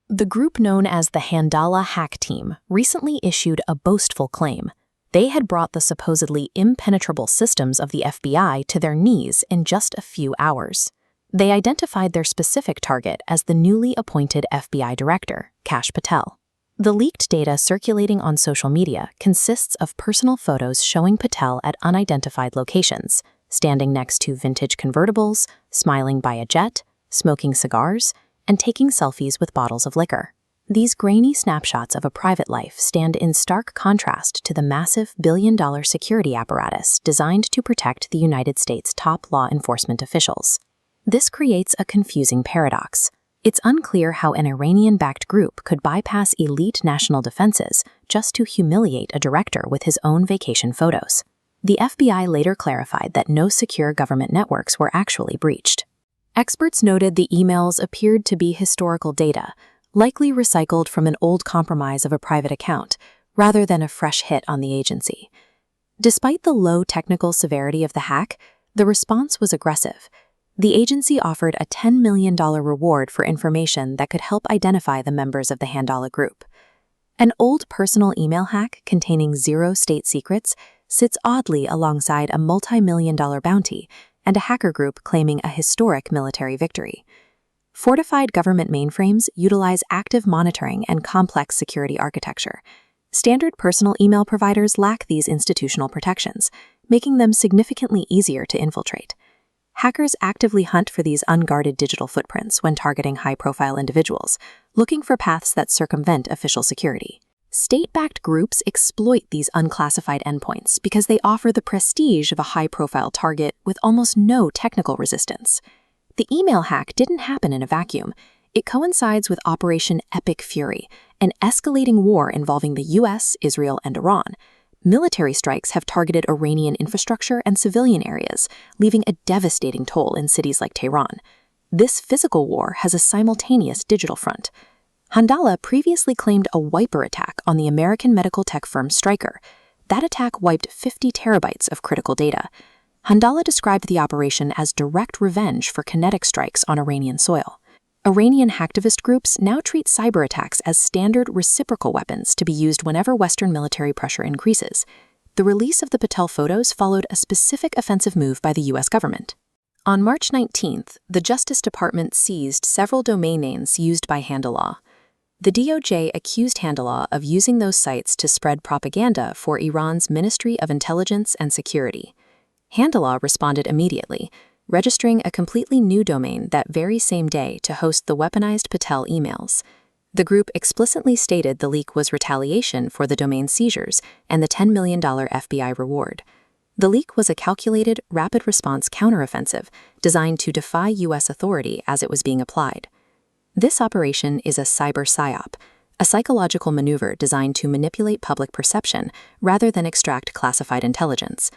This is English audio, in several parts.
The group known as the Handala Hack Team recently issued a boastful claim. They had brought the supposedly impenetrable systems of the FBI to their knees in just a few hours. They identified their specific target as the newly appointed FBI director, Kash Patel. The leaked data circulating on social media consists of personal photos showing Patel at unidentified locations, standing next to vintage convertibles, smiling by a jet, smoking cigars, and taking selfies with bottles of liquor. These grainy snapshots of a private life stand in stark contrast to the massive billion-dollar security apparatus designed to protect the United States' top law enforcement officials. This creates a confusing paradox. It's unclear how an Iranian-backed group could bypass elite national defenses just to humiliate a director with his own vacation photos. The FBI later clarified that no secure government networks were actually breached. Experts noted the emails appeared to be historical data, likely recycled from an old compromise of a private account, rather than a fresh hit on the agency. Despite the low technical severity of the hack, the response was aggressive. The agency offered a $10 million reward for information that could help identify the members of the Handala group. An old personal email hack containing 0 state secrets sits oddly alongside a multi-million-dollar bounty and a hacker group claiming a historic military victory. Fortified government mainframes utilize active monitoring and complex security architecture. Standard personal email providers lack these institutional protections, making them significantly easier to infiltrate. Hackers actively hunt for these unguarded digital footprints when targeting high-profile individuals, looking for paths that circumvent official security. State-backed groups exploit these unclassified endpoints because they offer the prestige of a high-profile target with almost no technical resistance. The email hack didn't happen in a vacuum. It coincides with Operation Epic Fury, an escalating war involving the US, Israel, and Iran. Military strikes have targeted Iranian infrastructure and civilian areas, leaving a devastating toll in cities like Tehran. This physical war has a simultaneous digital front. Handala previously claimed a wiper attack on the American medical tech firm Stryker. That attack wiped 50 terabytes of critical data. Handala described the operation as direct revenge for kinetic strikes on Iranian soil. Iranian hacktivist groups now treat cyber attacks as standard reciprocal weapons to be used whenever Western military pressure increases. The release of the Patel photos followed a specific offensive move by the US government. On March 19th, the Justice Department seized several domain names used by Handala. The DOJ accused Handala of using those sites to spread propaganda for Iran's Ministry of Intelligence and Security. Handala responded immediately, registering a completely new domain that very same day to host the weaponized Patel emails. The group explicitly stated the leak was retaliation for the domain seizures and the $10 million FBI reward. The leak was a calculated, rapid-response counteroffensive designed to defy U.S. authority as it was being applied. This operation is a cyber psyop, a psychological maneuver designed to manipulate public perception rather than extract classified intelligence.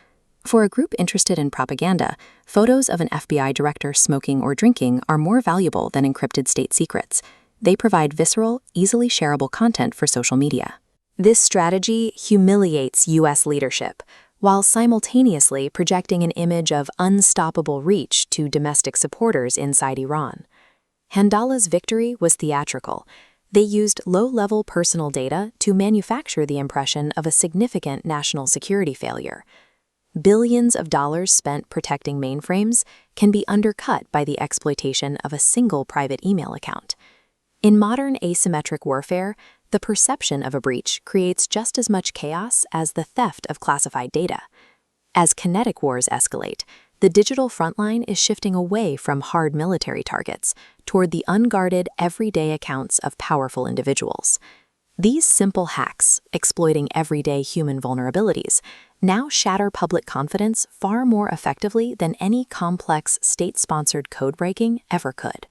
For a group interested in propaganda, photos of an FBI director smoking or drinking are more valuable than encrypted state secrets. They provide visceral, easily shareable content for social media. This strategy humiliates U.S. leadership, while simultaneously projecting an image of unstoppable reach to domestic supporters inside Iran. Handala's victory was theatrical. They used low-level personal data to manufacture the impression of a significant national security failure. Billions of dollars spent protecting mainframes can be undercut by the exploitation of a single private email account. In modern asymmetric warfare, the perception of a breach creates just as much chaos as the theft of classified data. As kinetic wars escalate, the digital frontline is shifting away from hard military targets toward the unguarded, everyday accounts of powerful individuals. These simple hacks, exploiting everyday human vulnerabilities, now shatter public confidence far more effectively than any complex state-sponsored code breaking ever could.